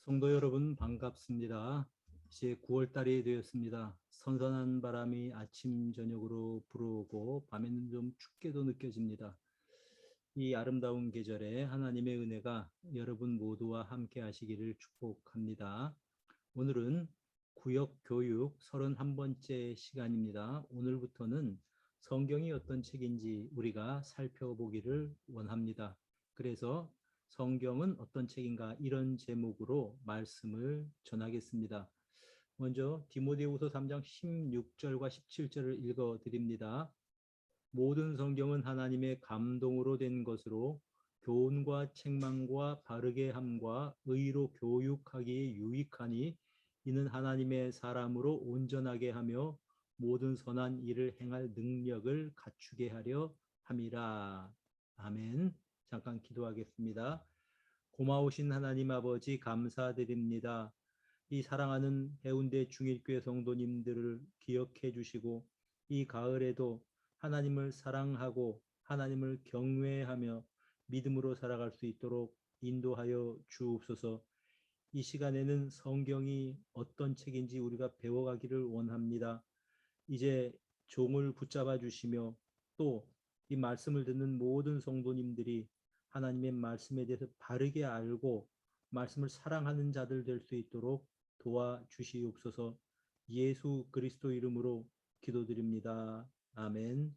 성도 여러분 반갑습니다. 이제 9월 달이 되었습니다. 선선한 바람이 아침 저녁으로 불어오고 밤에는 좀 춥게도 느껴집니다. 이 아름다운 계절에 하나님의 은혜가 여러분 모두와 함께 하시기를 축복합니다. 오늘은 구역 교육 31번째 시간입니다. 오늘부터는 성경이 어떤 책인지 우리가 살펴보기를 원합니다. 그래서 성경은 어떤 책인가 이런 제목으로 말씀을 전하겠습니다. 먼저 디모데후서 3장 16절과 17절을 읽어 드립니다. 모든 성경은 하나님의 감동으로 된 것으로 교훈과 책망과 바르게 함과 의로 교육하기에 유익하니 이는 하나님의 사람으로 온전하게 하며 모든 선한 일을 행할 능력을 갖추게 하려 함이라. 아멘. 잠깐 기도하겠습니다. 고마우신 하나님 아버지 감사드립니다. 이 사랑하는 해운대 중일교회 성도님들을 기억해 주시고 이 가을에도 하나님을 사랑하고 하나님을 경외하며 믿음으로 살아갈 수 있도록 인도하여 주옵소서. 이 시간에는 성경이 어떤 책인지 우리가 배워가기를 원합니다. 이제 종을 붙잡아 주시며 또 이 말씀을 듣는 모든 성도님들이 하나님의 말씀에 대해서 바르게 알고 말씀을 사랑하는 자들 될 수 있도록 도와주시옵소서. 예수 그리스도 이름으로 기도드립니다. 아멘.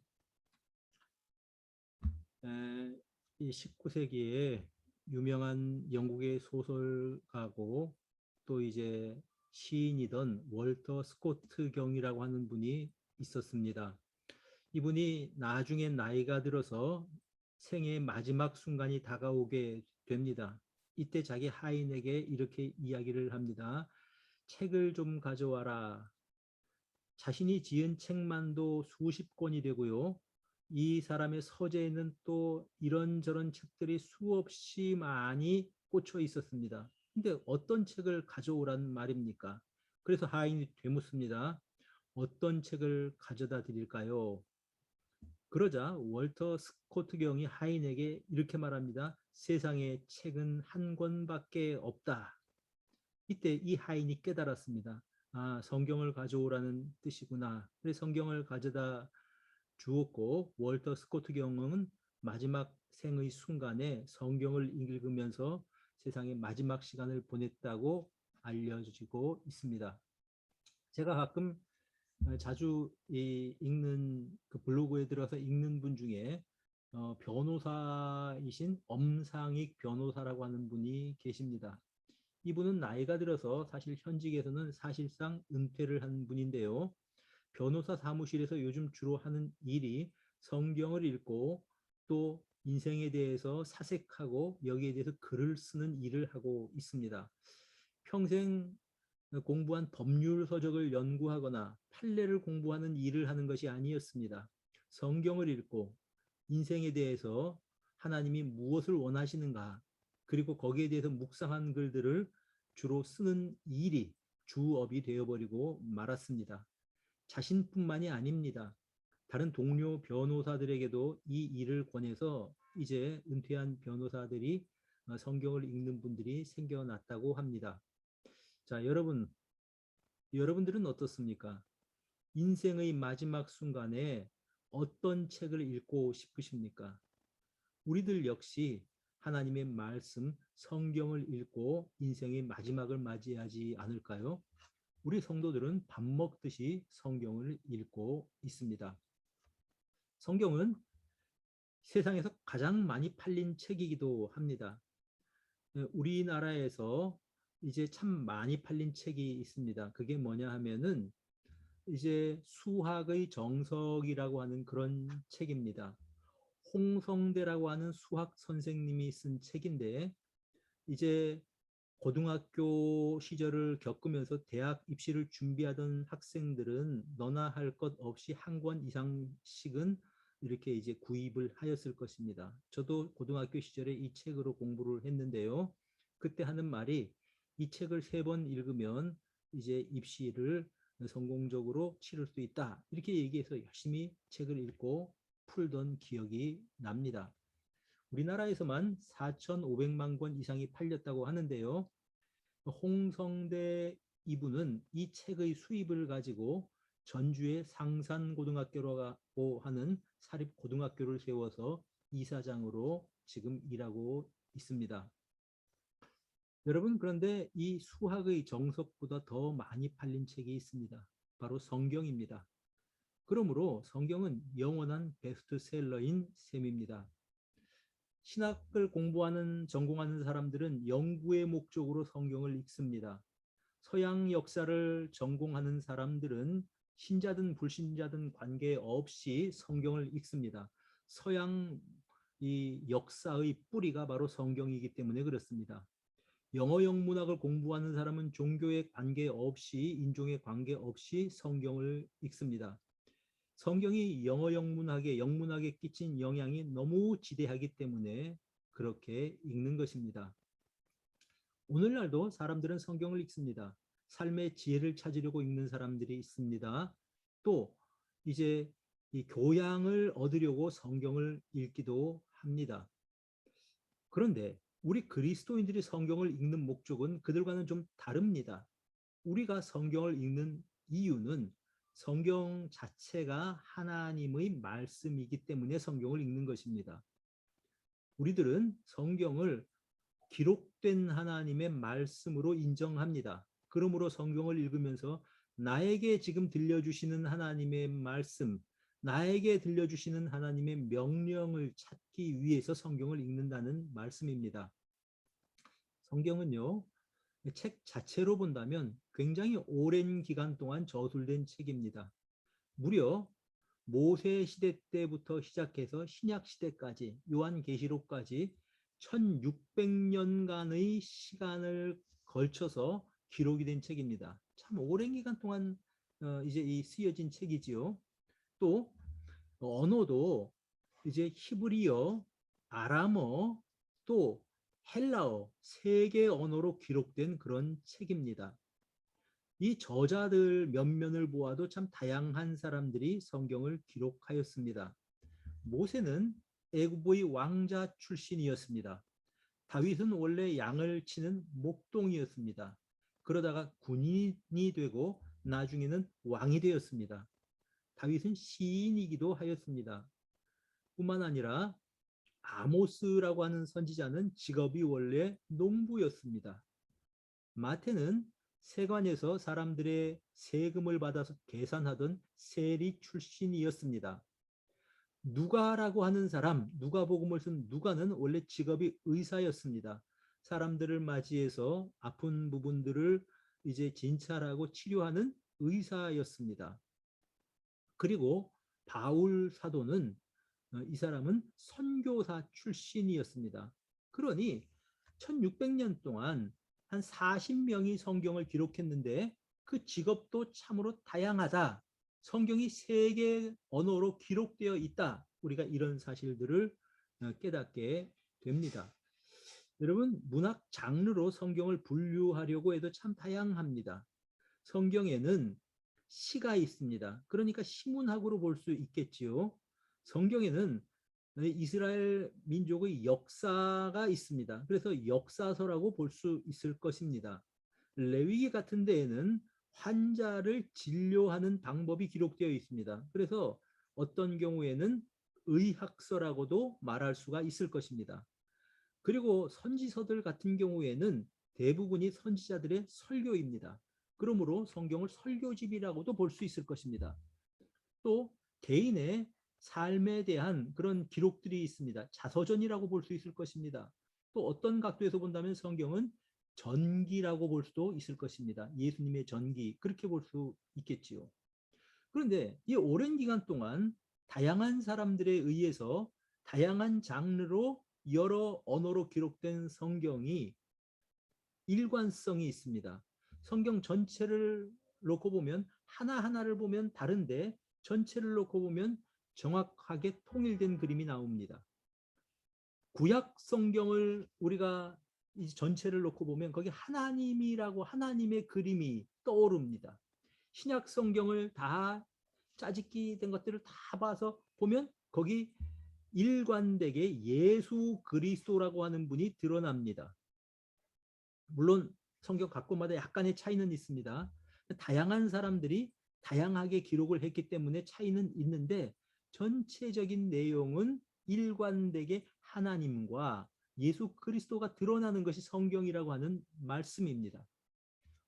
이 19세기에 유명한 영국의 소설가고 또 이제 시인이던 월터 스코트 경이라고 하는 분이 있었습니다. 이분이 나중에 나이가 들어서 생애의 마지막 순간이 다가오게 됩니다. 이때 자기 하인에게 이렇게 이야기를 합니다. 책을 좀 가져와라. 자신이 지은 책만도 수십 권이 되고요. 이 사람의 서재에는 또 이런저런 책들이 수없이 많이 꽂혀 있었습니다. 근데 어떤 책을 가져오란 말입니까? 그래서 하인이 되묻습니다. 어떤 책을 가져다 드릴까요? 그러자 월터 스코트 경이 하인에게 이렇게 말합니다. 세상에 책은 한 권밖에 없다. 이때 이 하인이 깨달았습니다. 아, 성경을 가져오라는 뜻이구나. 그래서 성경을 가져다 주었고 월터 스코트 경은 마지막 생의 순간에 성경을 읽으면서 세상의 마지막 시간을 보냈다고 알려지고 있습니다. 제가 가끔 자주 읽는 그 블로그에 들어서 읽는 분 중에 변호사이신 엄상익 변호사라고 하는 분이 계십니다. 이분은 나이가 들어서 사실 현직에서는 사실상 은퇴를 한 분인데요. 변호사 사무실에서 요즘 주로 하는 일이 성경을 읽고 또 인생에 대해서 사색하고 여기에 대해서 글을 쓰는 일을 하고 있습니다. 평생 공부한 법률 서적을 연구하거나 판례를 공부하는 일을 하는 것이 아니었습니다. 성경을 읽고 인생에 대해서 하나님이 무엇을 원하시는가 그리고 거기에 대해서 묵상한 글들을 주로 쓰는 일이 주업이 되어버리고 말았습니다. 자신뿐만이 아닙니다. 다른 동료 변호사들에게도 이 일을 권해서 이제 은퇴한 변호사들이 성경을 읽는 분들이 생겨났다고 합니다. 자, 여러분들은 어떻습니까? 인생의 마지막 순간에 어떤 책을 읽고 싶으십니까? 우리들 역시 하나님의 말씀, 성경을 읽고 인생의 마지막을 맞이하지 않을까요? 우리 성도들은 밥 먹듯이 성경을 읽고 있습니다. 성경은 세상에서 가장 많이 팔린 책이기도 합니다. 우리나라에서 이제 참 많이 팔린 책이 있습니다. 그게 뭐냐 하면은 이제 수학의 정석이라고 하는 그런 책입니다. 홍성대라고 하는 수학 선생님이 쓴 책인데 이제 고등학교 시절을 겪으면서 대학 입시를 준비하던 학생들은 너나 할 것 없이 한 권 이상씩은 이렇게 이제 구입을 하였을 것입니다. 저도 고등학교 시절에 이 책으로 공부를 했는데요. 그때 하는 말이 이 책을 3번 읽으면 이제 입시를 성공적으로 치를 수 있다. 이렇게 얘기해서 열심히 책을 읽고 풀던 기억이 납니다. 우리나라에서만 4,500만 권 이상이 팔렸다고 하는데요. 홍성대 이분은 이 책의 수입을 가지고 전주의 상산고등학교라고 하는 사립고등학교를 세워서 이사장으로 지금 일하고 있습니다. 여러분, 그런데 이 수학의 정석보다 더 많이 팔린 책이 있습니다. 바로 성경입니다. 그러므로 성경은 영원한 베스트셀러인 셈입니다. 신학을 전공하는 사람들은 연구의 목적으로 성경을 읽습니다. 서양 역사를 전공하는 사람들은 신자든 불신자든 관계없이 성경을 읽습니다. 서양 이 역사의 뿌리가 바로 성경이기 때문에 그렇습니다. 영어 영문학을 공부하는 사람은 종교에 관계없이 인종에 관계없이 성경을 읽습니다. 성경이 영문학에 끼친 영향이 너무 지대하기 때문에 그렇게 읽는 것입니다. 오늘날도 사람들은 성경을 읽습니다. 삶의 지혜를 찾으려고 읽는 사람들이 있습니다. 또 이제 이 교양을 얻으려고 성경을 읽기도 합니다. 그런데 우리 그리스도인들이 성경을 읽는 목적은 그들과는 좀 다릅니다. 우리가 성경을 읽는 이유는 성경 자체가 하나님의 말씀이기 때문에 성경을 읽는 것입니다. 우리들은 성경을 기록된 하나님의 말씀으로 인정합니다. 그러므로 성경을 읽으면서 나에게 지금 들려주시는 하나님의 말씀, 나에게 들려주시는 하나님의 명령을 찾기 위해서 성경을 읽는다는 말씀입니다. 성경은요, 책 자체로 본다면 굉장히 오랜 기간 동안 저술된 책입니다. 무려 모세 시대 때부터 시작해서 신약 시대까지, 요한계시록까지 1600년간의 시간을 걸쳐서 기록이 된 책입니다. 참 오랜 기간 동안 이제 이 쓰여진 책이지요. 또 언어도 이제 히브리어, 아람어, 또 헬라어 세 개 언어로 기록된 그런 책입니다. 이 저자들 면면을 보아도 참 다양한 사람들이 성경을 기록하였습니다. 모세는 애굽의 왕자 출신이었습니다. 다윗은 원래 양을 치는 목동이었습니다. 그러다가 군인이 되고 나중에는 왕이 되었습니다. 다윗은 시인이기도 하였습니다. 뿐만 아니라 아모스라고 하는 선지자는 직업이 원래 농부였습니다. 마태는 세관에서 사람들의 세금을 받아서 계산하던 세리 출신이었습니다. 누가라고 하는 사람, 누가복음을 쓴 누가는 원래 직업이 의사였습니다. 사람들을 맞이해서 아픈 부분들을 이제 진찰하고 치료하는 의사였습니다. 그리고 바울 사도는 이 사람은 선교사 출신이었습니다. 그러니 1600년 동안 한 40명이 성경을 기록했는데 그 직업도 참으로 다양하다. 성경이 세 개 언어로 기록되어 있다. 우리가 이런 사실들을 깨닫게 됩니다. 여러분, 문학 장르로 성경을 분류하려고 해도 참 다양합니다. 성경에는 시가 있습니다. 그러니까 시문학으로 볼 수 있겠지요. 성경에는 이스라엘 민족의 역사가 있습니다. 그래서 역사서라고 볼 수 있을 것입니다. 레위기 같은 데에는 환자를 진료하는 방법이 기록되어 있습니다. 그래서 어떤 경우에는 의학서라고도 말할 수가 있을 것입니다. 그리고 선지서들 같은 경우에는 대부분이 선지자들의 설교입니다. 그러므로 성경을 설교집이라고도 볼 수 있을 것입니다. 또 개인의 삶에 대한 그런 기록들이 있습니다. 자서전이라고 볼 수 있을 것입니다. 또 어떤 각도에서 본다면 성경은 전기라고 볼 수도 있을 것입니다. 예수님의 전기, 그렇게 볼 수 있겠지요. 그런데 이 오랜 기간 동안 다양한 사람들에 의해서 다양한 장르로 여러 언어로 기록된 성경이 일관성이 있습니다. 성경 전체를 놓고 보면 하나하나를 보면 다른데 전체를 놓고 보면 정확하게 통일된 그림이 나옵니다. 구약 성경을 우리가 이 전체를 놓고 보면 거기 하나님이라고 하나님의 그림이 떠오릅니다. 신약 성경을 다 짜집기 된 것들을 다 봐서 보면 거기 일관되게 예수 그리스도라고 하는 분이 드러납니다. 물론 성경 각권마다 약간의 차이는 있습니다. 다양한 사람들이 다양하게 기록을 했기 때문에 차이는 있는데 전체적인 내용은 일관되게 하나님과 예수 그리스도가 드러나는 것이 성경이라고 하는 말씀입니다.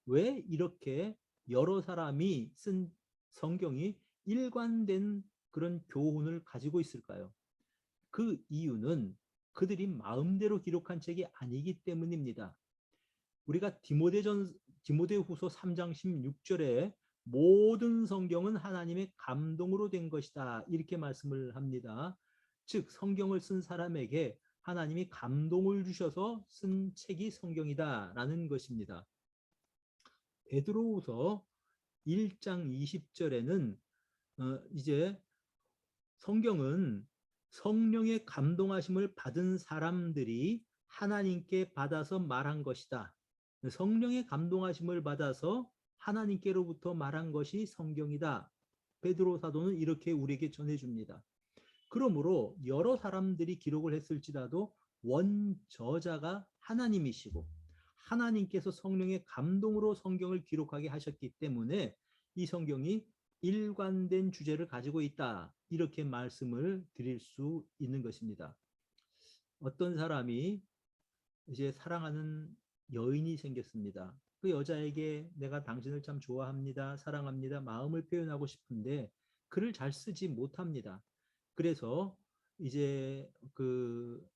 왜 이렇게 여러 사람이 쓴 성경이 일관된 그런 교훈을 가지고 있을까요? 그 이유는 그들이 마음대로 기록한 책이 아니기 때문입니다. 우리가 디모데후서 3장 16절에 모든 성경은 하나님의 감동으로 된 것이다 이렇게 말씀을 합니다. 즉 성경을 쓴 사람에게 하나님이 감동을 주셔서 쓴 책이 성경이다라는 것입니다. 베드로후서 1장 20절에는 이제 성경은 성령의 감동하심을 받은 사람들이 하나님께 받아서 말한 것이다. 성령의 감동하심을 받아서 하나님께로부터 말한 것이 성경이다. 베드로 사도는 이렇게 우리에게 전해줍니다. 그러므로 여러 사람들이 기록을 했을지라도 원저자가 하나님이시고 하나님께서 성령의 감동으로 성경을 기록하게 하셨기 때문에 이 성경이 일관된 주제를 가지고 있다. 이렇게 말씀을 드릴 수 있는 것입니다. 어떤 사람이 이제 사랑하는 여인이 생겼습니다. 그 여자에게 내가 당신을 참 좋아합니다. 사랑합니다. 마음을 표현하고 싶은데 글을 잘 쓰지 못합니다. 그래서 이제 그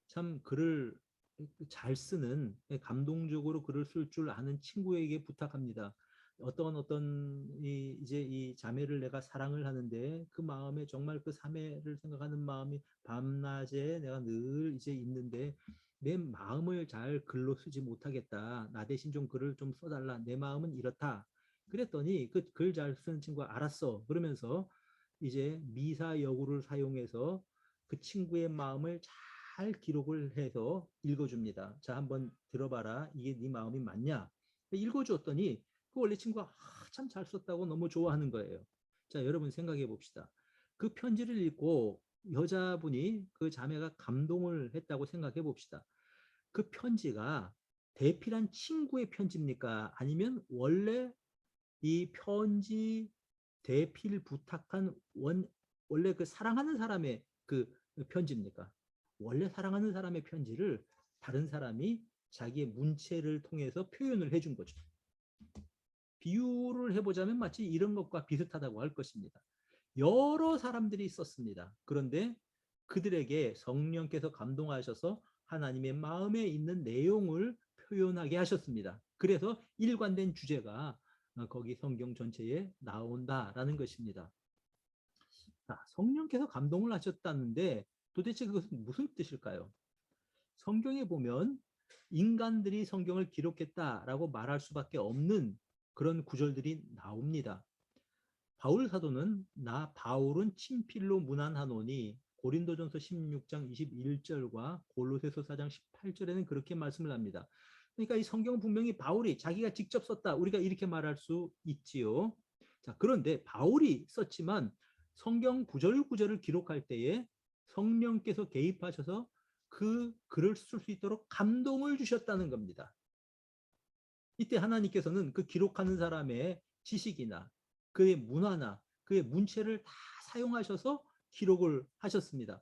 참 글을 잘 쓰는 감동적으로 글을 쓸 줄 아는 친구에게 부탁합니다. 이제 이 자매를 내가 사랑을 하는데 그 마음에 정말 그 자매를 생각하는 마음이 밤낮에 내가 늘 이제 있는데 내 마음을 잘 글로 쓰지 못하겠다. 나 대신 좀 글을 좀 써달라. 내 마음은 이렇다. 그랬더니 그 글 잘 쓰는 친구가 알았어. 그러면서 이제 미사여구를 사용해서 그 친구의 마음을 잘 기록을 해서 읽어줍니다. 자, 한번 들어봐라. 이게 네 마음이 맞냐? 읽어주었더니 그 원래 친구가 참 잘 썼다고 너무 좋아하는 거예요. 자, 여러분 생각해 봅시다. 그 편지를 읽고 여자분이 그 자매가 감동을 했다고 생각해 봅시다. 그 편지가 대필한 친구의 편지입니까? 아니면 원래 이 편지 대필 부탁한 원래 그 사랑하는 사람의 그 편지입니까? 원래 사랑하는 사람의 편지를 다른 사람이 자기의 문체를 통해서 표현을 해준 거죠. 비유를 해보자면 마치 이런 것과 비슷하다고 할 것입니다. 여러 사람들이 썼습니다. 그런데 그들에게 성령께서 감동하셔서 하나님의 마음에 있는 내용을 표현하게 하셨습니다. 그래서 일관된 주제가 거기 성경 전체에 나온다라는 것입니다. 성령께서 감동을 하셨다는데 도대체 그것은 무슨 뜻일까요? 성경에 보면 인간들이 성경을 기록했다라고 말할 수밖에 없는 그런 구절들이 나옵니다. 바울 사도는 나 바울은 친필로 문안하노니 고린도전서 16장 21절과 골로새서 4장 18절에는 그렇게 말씀을 합니다. 그러니까 이 성경은 분명히 바울이 자기가 직접 썼다. 우리가 이렇게 말할 수 있지요. 자, 그런데 바울이 썼지만 성경 구절구절을 기록할 때에 성령께서 개입하셔서 그 글을 쓸 수 있도록 감동을 주셨다는 겁니다. 이때 하나님께서는 그 기록하는 사람의 지식이나 그의 문화나 그의 문체를 다 사용하셔서 기록을 하셨습니다.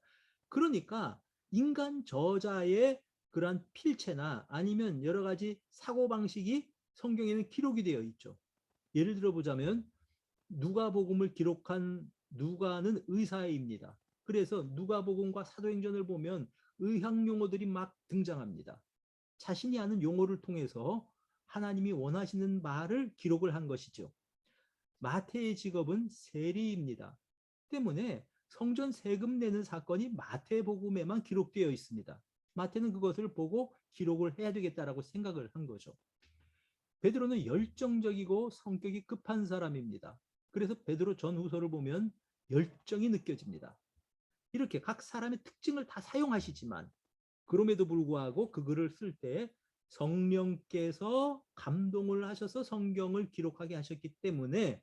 그러니까 인간 저자의 그러한 필체나 아니면 여러 가지 사고방식이 성경에는 기록이 되어 있죠. 예를 들어 보자면 누가복음을 기록한 누가는 의사입니다. 그래서 누가복음과 사도행전을 보면 의학 용어들이 막 등장합니다. 자신이 아는 용어를 통해서 하나님이 원하시는 말을 기록을 한 것이죠. 마태의 직업은 세리입니다. 때문에 성전 세금 내는 사건이 마태복음에만 기록되어 있습니다. 마태는 그것을 보고 기록을 해야 되겠다라고 생각을 한 거죠. 베드로는 열정적이고 성격이 급한 사람입니다. 그래서 베드로 전후서를 보면 열정이 느껴집니다. 이렇게 각 사람의 특징을 다 사용하시지만 그럼에도 불구하고 그 글을 쓸 때 성령께서 감동을 하셔서 성경을 기록하게 하셨기 때문에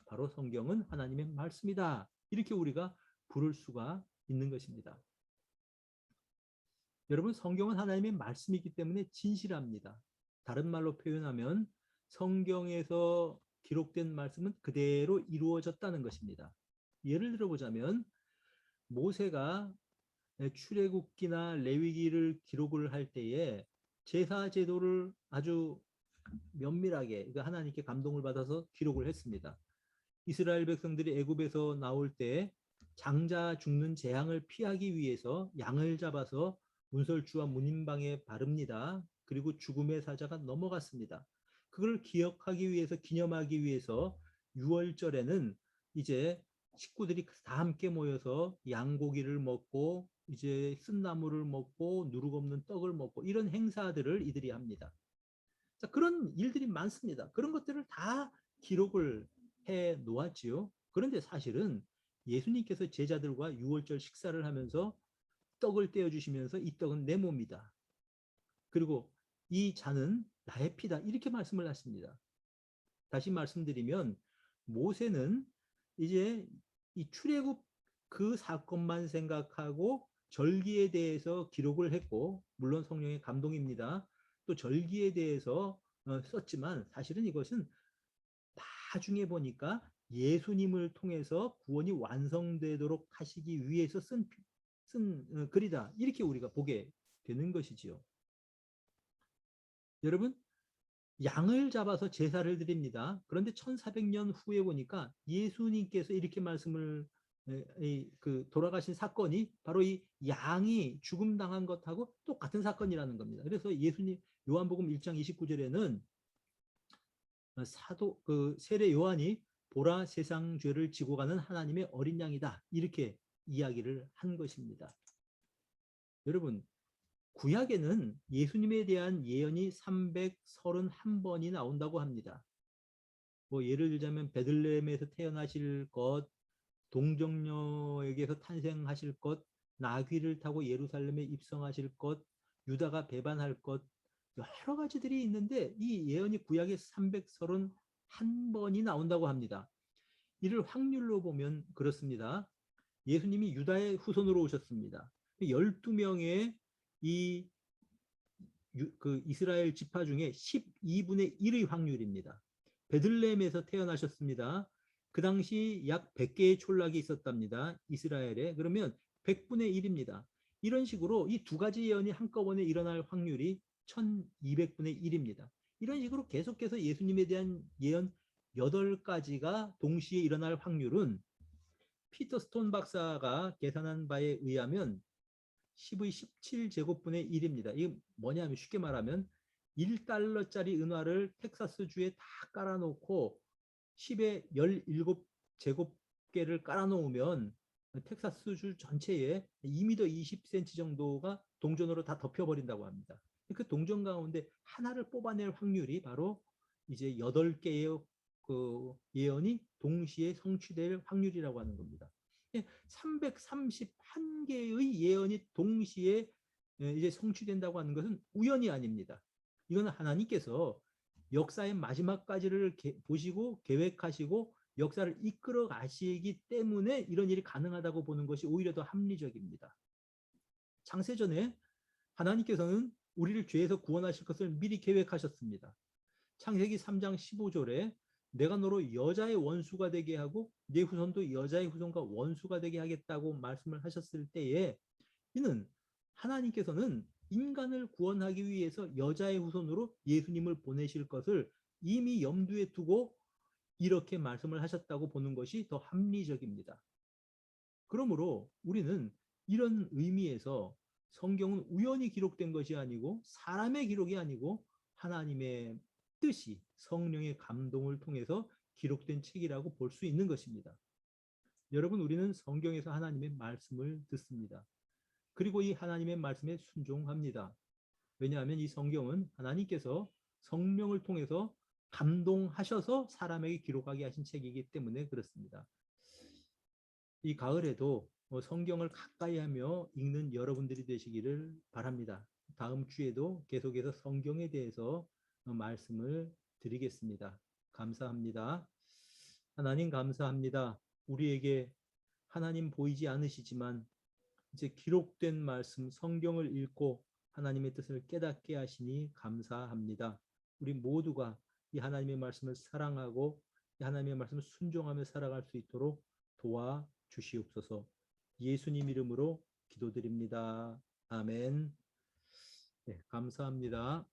바로 성경은 하나님의 말씀이다. 이렇게 우리가 부를 수가 있는 것입니다. 여러분 성경은 하나님의 말씀이기 때문에 진실합니다. 다른 말로 표현하면 성경에서 기록된 말씀은 그대로 이루어졌다는 것입니다. 예를 들어보자면 모세가 출애굽기나 레위기를 기록을 할 때에 제사 제도를 아주 면밀하게 하나님께 감동을 받아서 기록을 했습니다. 이스라엘 백성들이 애굽에서 나올 때 장자 죽는 재앙을 피하기 위해서 양을 잡아서 문설주와 문인방에 바릅니다. 그리고 죽음의 사자가 넘어갔습니다. 그걸 기억하기 위해서 기념하기 위해서 6월절에는 이제 식구들이 다 함께 모여서 양고기를 먹고 이제 쓴나물을 먹고 누룩 없는 떡을 먹고 이런 행사들을 이들이 합니다. 자, 그런 일들이 많습니다. 그런 것들을 다 기록을 해 놓았지요. 그런데 사실은 예수님께서 제자들과 6월절 식사를 하면서 떡을 떼어 주시면서 이 떡은 내 몸이다. 그리고 이 잔은 나의 피다. 이렇게 말씀을 하십니다. 다시 말씀드리면 모세는 이제 이 출애굽 그 사건만 생각하고 절기에 대해서 기록을 했고, 물론 성령의 감동입니다. 또 절기에 대해서 썼지만 사실은 이것은 나중에 보니까 예수님을 통해서 구원이 완성되도록 하시기 위해서 쓴 글이다. 이렇게 우리가 보게 되는 것이지요. 여러분, 양을 잡아서 제사를 드립니다. 그런데 1400년 후에 보니까 예수님께서 이렇게 말씀을 돌아가신 사건이 바로 이 양이 죽음 당한 것하고 똑같은 사건이라는 겁니다. 그래서 예수님 요한복음 1장 29절에는 사도 세례 요한이 보라 세상 죄를 지고 가는 하나님의 어린 양이다. 이렇게 이야기를 한 것입니다. 여러분, 구약에는 예수님에 대한 예언이 331번이 나온다고 합니다. 뭐 예를 들자면 베들레헴에서 태어나실 것, 동정녀에게서 탄생하실 것, 나귀를 타고 예루살렘에 입성하실 것, 유다가 배반할 것, 여러 가지들이 있는데 이 예언이 구약에 331번이 나온다고 합니다. 이를 확률로 보면 그렇습니다. 예수님이 유다의 후손으로 오셨습니다. 12명의 이 이스라엘 지파 중에 12분의 1의 확률입니다. 베들레헴에서 태어나셨습니다. 그 당시 약 100개의 촌락이 있었답니다. 이스라엘에. 그러면 100분의 1입니다. 이런 식으로 이 두 가지 예언이 한꺼번에 일어날 확률이 1200분의 1입니다. 이런 식으로 계속해서 예수님에 대한 예언 8가지가 동시에 일어날 확률은 피터 스톤 박사가 계산한 바에 의하면 10의 17제곱분의 1입니다. 이게 뭐냐면 쉽게 말하면 1달러짜리 은화를 텍사스주에 다 깔아놓고 10의 17제곱개를 깔아놓으면 텍사스주 전체에 2m 20cm 정도가 동전으로 다 덮여버린다고 합니다. 그 동전 가운데 하나를 뽑아낼 확률이 바로 이제 8개의 그 예언이 동시에 성취될 확률이라고 하는 겁니다. 331개의 예언이 동시에 이제 성취된다고 하는 것은 우연이 아닙니다. 이건 하나님께서 역사의 마지막까지를 보시고 계획하시고 역사를 이끌어 가시기 때문에 이런 일이 가능하다고 보는 것이 오히려 더 합리적입니다. 창세전에 하나님께서는 우리를 죄에서 구원하실 것을 미리 계획하셨습니다. 창세기 3장 15절에 내가 너로 여자의 원수가 되게 하고 네 후손도 여자의 후손과 원수가 되게 하겠다고 말씀을 하셨을 때에 이는 하나님께서는 인간을 구원하기 위해서 여자의 후손으로 예수님을 보내실 것을 이미 염두에 두고 이렇게 말씀을 하셨다고 보는 것이 더 합리적입니다. 그러므로 우리는 이런 의미에서 성경은 우연히 기록된 것이 아니고 사람의 기록이 아니고 하나님의 뜻이 성령의 감동을 통해서 기록된 책이라고 볼 수 있는 것입니다. 여러분, 우리는 성경에서 하나님의 말씀을 듣습니다. 그리고 이 하나님의 말씀에 순종합니다. 왜냐하면 이 성경은 하나님께서 성령을 통해서 감동하셔서 사람에게 기록하게 하신 책이기 때문에 그렇습니다. 이 가을에도 성경을 가까이 하며 읽는 여러분들이 되시기를 바랍니다. 다음 주에도 계속해서 성경에 대해서 말씀을 드리겠습니다. 감사합니다. 하나님 감사합니다. 우리에게 하나님 보이지 않으시지만 이제 기록된 말씀 성경을 읽고 하나님의 뜻을 깨닫게 하시니 감사합니다. 우리 모두가 이 하나님의 말씀을 사랑하고 이 하나님의 말씀을 순종하며 살아갈 수 있도록 도와주시옵소서. 예수님 이름으로 기도드립니다. 아멘. 네, 감사합니다.